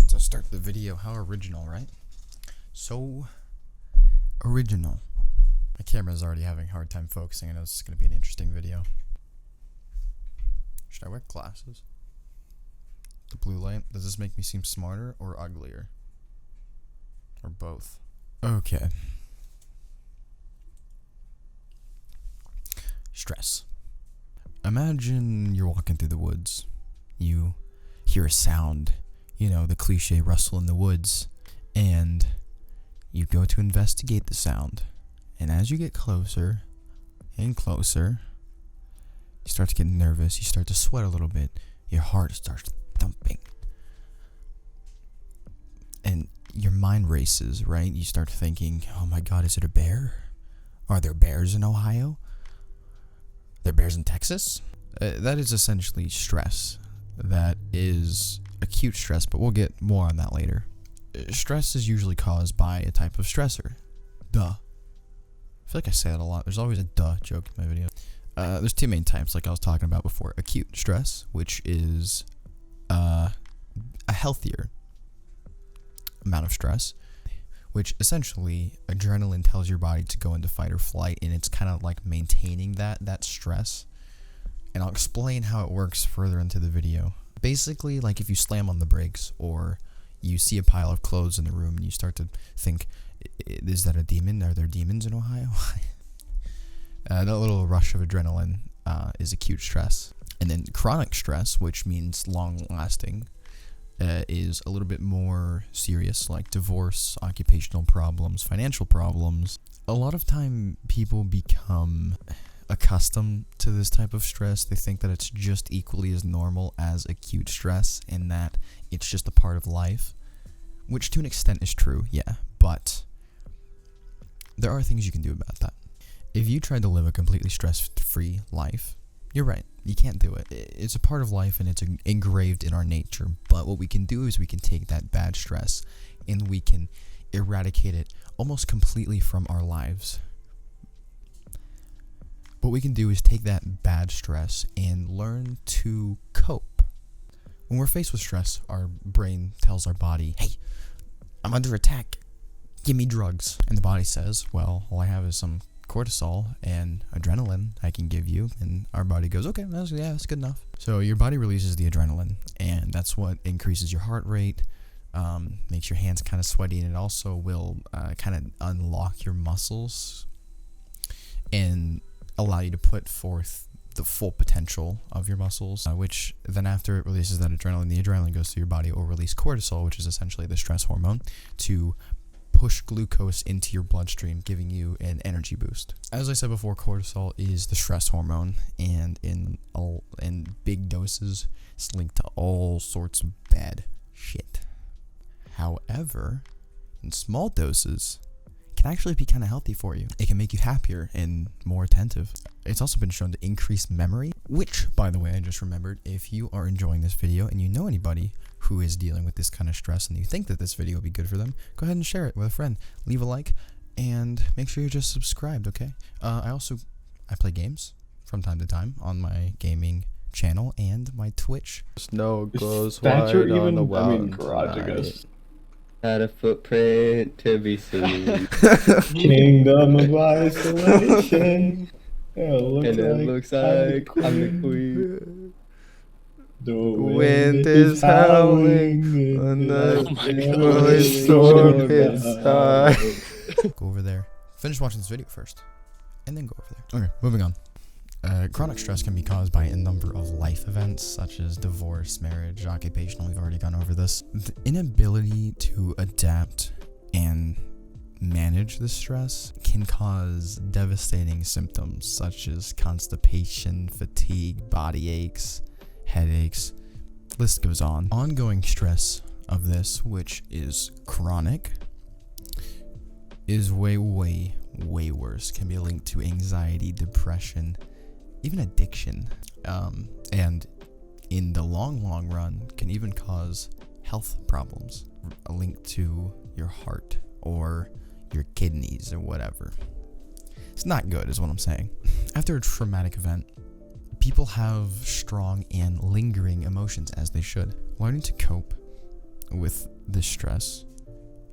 To start the video. How original, right? So original. My camera's already having a hard time focusing. I know this is going to be an interesting video. Should I wear glasses? The blue light, does this make me seem smarter or uglier? Or both? Okay. Stress. Imagine you're walking through the woods. You hear a sound, you know, the cliche rustle in the woods, and you go to investigate the sound. And as you get closer and closer, you start to get nervous, you start to sweat a little bit, your heart starts thumping. And your mind races, right? You start thinking, oh my god, is it a bear? Are there bears in Ohio? Are there bears in Texas? That is essentially stress. That is acute stress, but we'll get more on that later. Stress is usually caused by a type of stressor. Duh. I feel like I say that a lot. There's always a duh joke in my video. There's two main types, like I was talking about before. Acute stress, which is a healthier amount of stress, which essentially adrenaline tells your body to go into fight or flight, and it's kind of like maintaining that stress. And I'll explain how it works further into the video. Basically, like if you slam on the brakes or you see a pile of clothes in the room and you start to think, is that a demon? Are there demons in Ohio? That little rush of adrenaline is acute stress. And then chronic stress, which means long-lasting, is a little bit more serious, like divorce, occupational problems, financial problems. A lot of time people become accustomed to this type of stress. They think that it's just equally as normal as acute stress and that it's just a part of life, which to an extent is true, yeah, but there are things you can do about that. If you tried to live a completely stress-free life, you're right, you can't do it. It's a part of life and it's engraved in our nature, but what we can do is we can take that bad stress and we can eradicate it almost completely from our lives. What we can do is take that bad stress and learn to cope. When we're faced with stress, our brain tells our body, hey, I'm under attack, give me drugs. And the body says, well, all I have is some cortisol and adrenaline I can give you. And our body goes, okay, that's good enough. So your body releases the adrenaline, and that's what increases your heart rate, makes your hands kind of sweaty, and it also will kind of unlock your muscles and allow you to put forth the full potential of your muscles, which then after it releases that adrenaline, the adrenaline goes through your body, or release cortisol, which is essentially the stress hormone, to push glucose into your bloodstream, giving you an energy boost. As I said before, cortisol is the stress hormone, and in big doses, it's linked to all sorts of bad shit. However, in small doses, can actually be kind of healthy for you. It can make you happier and more attentive. It's also been shown to increase memory, which, by the way, I just remembered, if you are enjoying this video and you know anybody who is dealing with this kind of stress and you think that this video will be good for them, go ahead and share it with a friend. Leave a like and make sure you're just subscribed, okay? I play games from time to time on my gaming channel and my Twitch. Snow goes That wide even, on the I mean, wild garage, I night. guess. Had a footprint to be seen. Kingdom of isolation. And it looks like I'm the queen. The Wind is howling, and the storm hits high. Go over there. Finish watching this video first, and then go over there. Okay, moving on. Chronic stress can be caused by a number of life events, such as divorce, marriage, occupational. We've already gone over this. The inability to adapt and manage the stress can cause devastating symptoms, such as constipation, fatigue, body aches, headaches. List goes on. Ongoing stress of this, which is chronic, is way worse. Can be linked to anxiety, depression, even addiction, and in the long run can even cause health problems linked to your heart or your kidneys or whatever. It's not good is what I'm saying. After a traumatic event, people have strong and lingering emotions, as they should. Learning to cope with this stress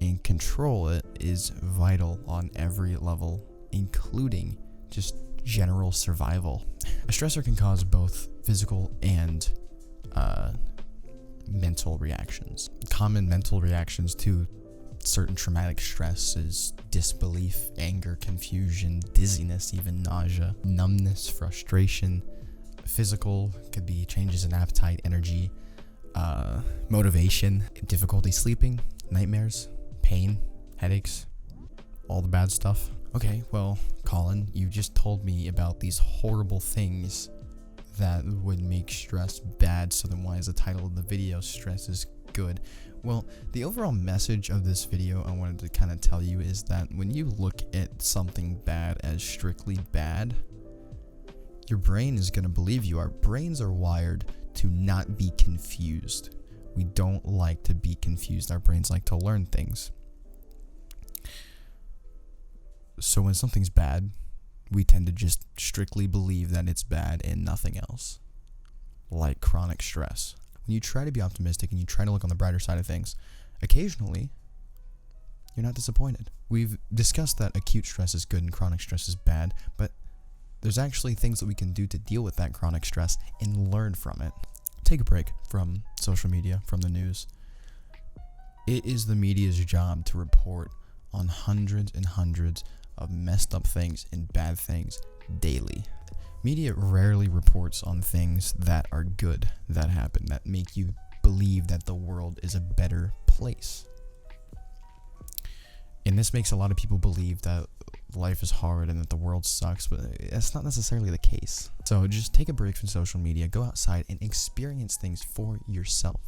and control it is vital on every level, including just general survival. A stressor can cause both physical and mental reactions. Common mental reactions to certain traumatic stress is disbelief, anger, confusion, dizziness, even nausea, numbness, frustration. Physical could be changes in appetite, energy, motivation, difficulty sleeping, nightmares, pain, headaches, all the bad stuff. Okay, well, Colin, you just told me about these horrible things that would make stress bad, so then why is the title of the video Stress is Good? Well, the overall message of this video I wanted to kind of tell you is that when you look at something bad as strictly bad, your brain is going to believe you. Our brains are wired to not be confused. We don't like to be confused. Our brains like to learn things. So when something's bad, we tend to just strictly believe that it's bad and nothing else. Like chronic stress. When you try to be optimistic and you try to look on the brighter side of things, occasionally, you're not disappointed. We've discussed that acute stress is good and chronic stress is bad, but there's actually things that we can do to deal with that chronic stress and learn from it. Take a break from social media, from the news. It is the media's job to report on hundreds and hundreds of messed up things and bad things daily. Media rarely reports on things that are good that happen, that make you believe that the world is a better place. And this makes a lot of people believe that life is hard and that the world sucks, but that's not necessarily the case. So just take a break from social media, go outside and experience things for yourself.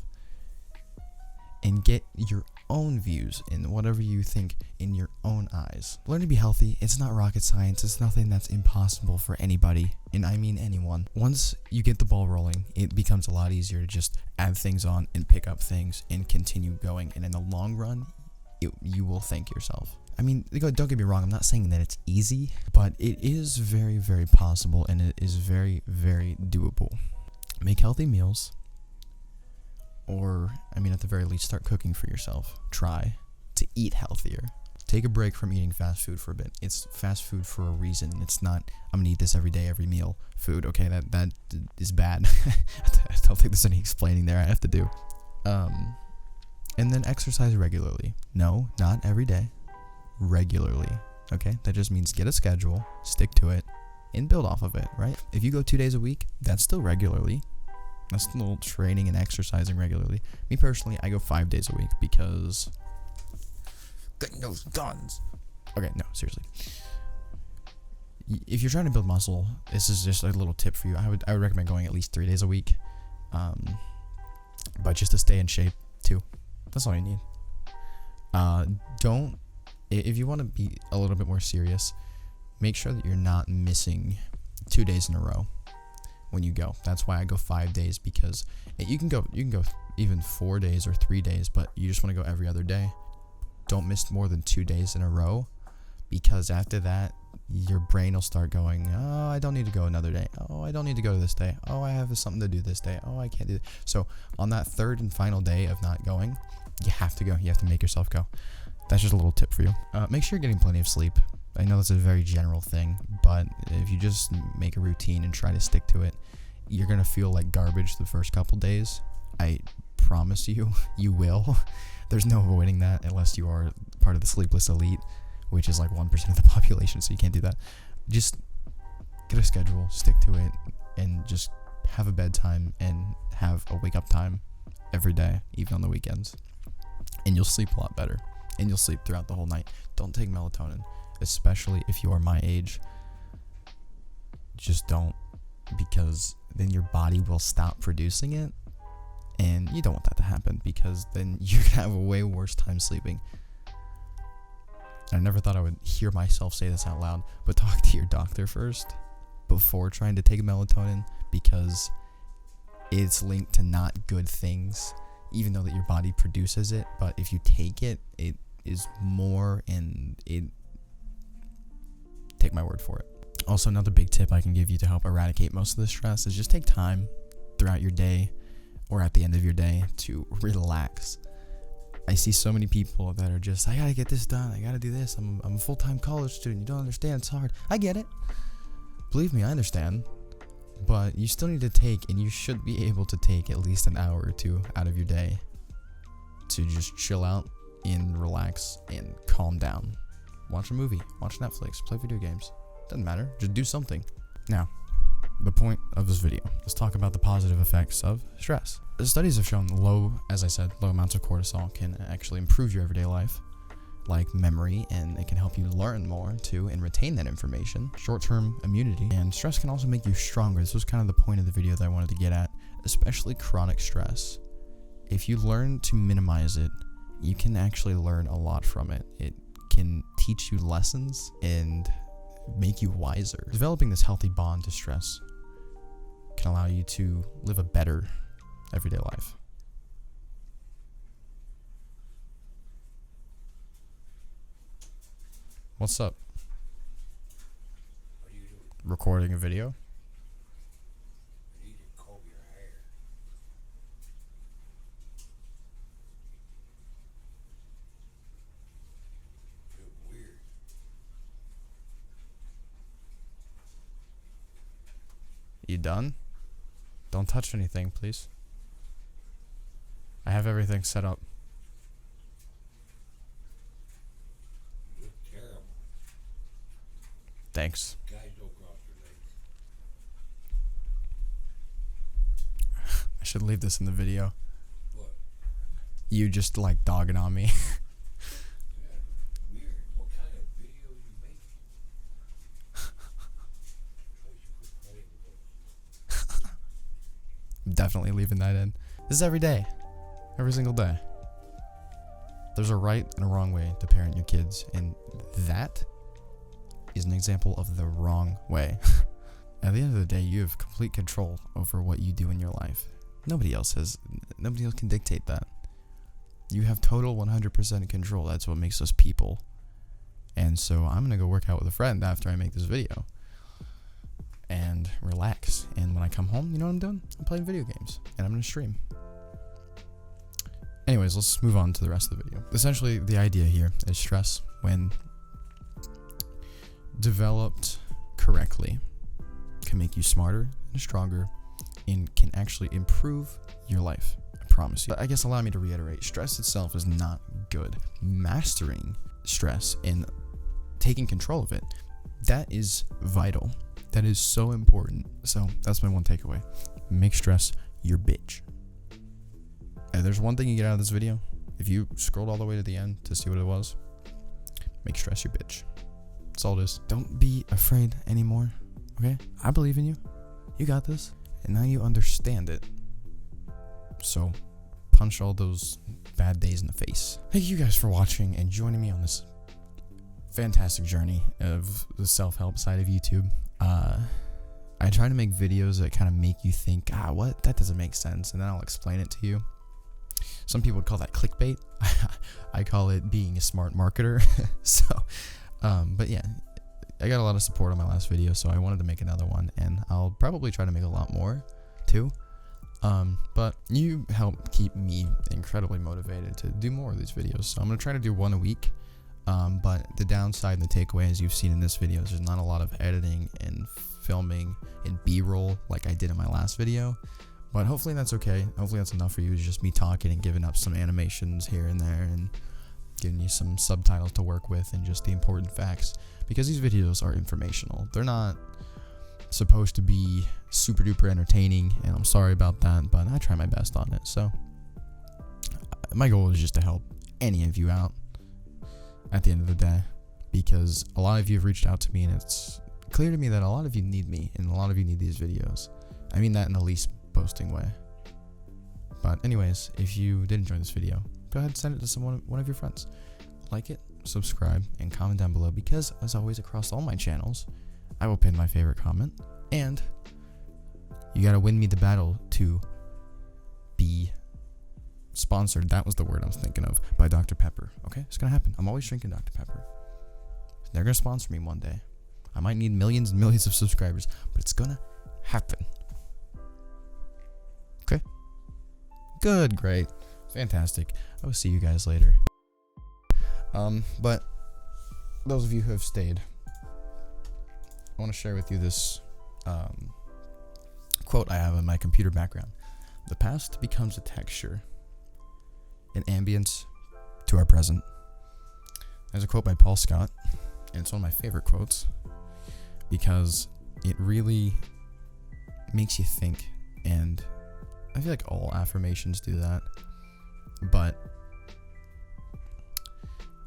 And get your own views in whatever you think in your own eyes. Learn to be healthy. It's not rocket science. It's nothing that's impossible for anybody, and I mean anyone. Once you get the ball rolling, it becomes a lot easier to just add things on and pick up things and continue going. And in the long run, you will thank yourself. I mean, don't get me wrong. I'm not saying that it's easy, but it is very, very possible, and it is very, very doable. Make healthy meals. Or, at the very least, start cooking for yourself. Try to eat healthier. Take a break from eating fast food for a bit. It's fast food for a reason. It's not, I'm gonna eat this every day, every meal food. Okay, that is bad. I don't think there's any explaining there I have to do. And then exercise regularly. No, not every day. Regularly. Okay, that just means get a schedule, stick to it, and build off of it, right? If you go 2 days a week, that's still regularly. That's still training and exercising regularly. Me personally, I go 5 days a week because getting those guns. Okay, no, seriously. If you're trying to build muscle, this is just a little tip for you. I would recommend going at least 3 days a week. But just to stay in shape too. That's all you need. If you want to be a little bit more serious, make sure that you're not missing 2 days in a row when you go. That's why I go 5 days, because you can go even 4 days or 3 days, but you just want to go every other day. Don't miss more than 2 days in a row, because after that your brain will start going, oh, I don't need to go another day. Oh, I don't need to go this day. Oh, I have something to do this day. Oh, I can't do it. So on that third and final day of not going, you have to go. You have to make yourself go. That's just a little tip for you. Make sure you're getting plenty of sleep. I know that's a very general thing, but if you just make a routine and try to stick to it, you're going to feel like garbage the first couple days. I promise you, you will. There's no avoiding that unless you are part of the sleepless elite, which is like 1% of the population, so you can't do that. Just get a schedule, stick to it, and just have a bedtime and have a wake-up time every day, even on the weekends. And you'll sleep a lot better, and you'll sleep throughout the whole night. Don't take melatonin. Especially if you are my age, just don't, because then your body will stop producing it, and you don't want that to happen, because then you're gonna have a way worse time sleeping. I never thought I would hear myself say this out loud, but talk to your doctor first before trying to take melatonin, because it's linked to not good things, even though that your body produces it. But if you take it, it is more, and it, take my word for it. Also, another big tip I can give you to help eradicate most of the stress is just take time throughout your day or at the end of your day to relax. I see so many people that are just, I gotta get this done, I gotta do this, I'm a full-time college student, you don't understand, it's hard. I get it. Believe me, I understand. But you still need to take, and you should be able to take at least an hour or two out of your day to just chill out and relax and calm down. Watch a movie, watch Netflix, play video games. Doesn't matter, just do something. Now, the point of this video, let's talk about the positive effects of stress. The studies have shown low amounts of cortisol can actually improve your everyday life, like memory, and it can help you learn more too and retain that information, short-term immunity, and stress can also make you stronger. This was kind of the point of the video that I wanted to get at, especially chronic stress. If you learn to minimize it, you can actually learn a lot from it. It can teach you lessons and make you wiser. Developing this healthy bond to stress can allow you to live a better everyday life. What's up? What are you doing? Recording a video? I need to comb your hair. You look weird. You done? Don't touch anything, please. I have everything set up. You look terrible. Thanks. Guys, don't cross your legs. I should leave this in the video. What? You just like dogging on me. Yeah, weird. What kind of video you making? How you quit playing with those? I'm definitely leaving that in. This is every day. Every single day. There's a right and a wrong way to parent your kids, and that is an example of the wrong way. At the end of the day, you have complete control over what you do in your life. Nobody else can dictate that. You have total 100% control. That's what makes us people. And so I'm gonna go work out with a friend after I make this video and relax. And when I come home, you know what I'm doing? I'm playing video games and I'm gonna stream. Anyways, let's move on to the rest of the video. Essentially, the idea here is stress, when developed correctly, can make you smarter and stronger and can actually improve your life. I promise you. But I guess allow me to reiterate, stress itself is not good. Mastering stress and taking control of it, that is vital. That is so important. So that's my one takeaway. Make stress your bitch. And there's one thing you get out of this video. If you scrolled all the way to the end to see what it was, make stress your bitch. That's all it is. Don't be afraid anymore. Okay? I believe in you. You got this. And now you understand it. So punch all those bad days in the face. Thank you guys for watching and joining me on this fantastic journey of the self-help side of YouTube. I try to make videos that kind of make you think, what? That doesn't make sense. And then I'll explain it to you. Some people would call that clickbait. I call it being a smart marketer. But yeah, I got a lot of support on my last video, so I wanted to make another one, and I'll probably try to make a lot more too. But you help keep me incredibly motivated to do more of these videos. So I'm gonna try to do one a week. But the downside and the takeaway, as you've seen in this video, is there's not a lot of editing and filming and B-roll like I did in my last video. But hopefully that's okay. Hopefully that's enough for you. It's just me talking and giving up some animations here and there and giving you some subtitles to work with and just the important facts. Because these videos are informational. They're not supposed to be super duper entertaining, and I'm sorry about that, but I try my best on it. So my goal is just to help any of you out at the end of the day, because a lot of you have reached out to me, and it's clear to me that a lot of you need me and a lot of you need these videos. I mean that in the least boasting way. But anyways, if you did enjoy this video, go ahead and send it to one of your friends. Like it, subscribe, and comment down below, because as always across all my channels, I will pin my favorite comment, and you gotta win me the battle to be sponsored, that was the word I was thinking of, by Dr. Pepper. Okay, it's gonna happen. I'm always drinking Dr. Pepper. They're gonna sponsor me one day. I might need millions and millions of subscribers, but it's gonna happen. Okay? Good, great. Fantastic. I will see you guys later. But those of you who have stayed, I want to share with you this quote I have in my computer background. The past becomes a texture, an ambience to our present. There's a quote by Paul Scott, and it's one of my favorite quotes because it really makes you think, and I feel like all affirmations do that, but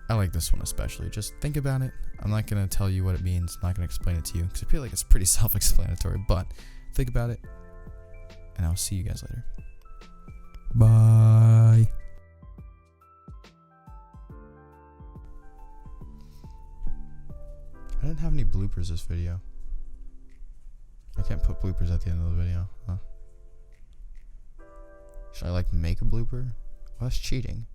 I like this one especially. Just think about it. I'm not going to tell you what it means. I'm not going to explain it to you because I feel like it's pretty self-explanatory, but think about it, and I'll see you guys later. Bye. I didn't have any bloopers this video. I can't put bloopers at the end of the video, huh? Should I make a blooper? Well, that's cheating.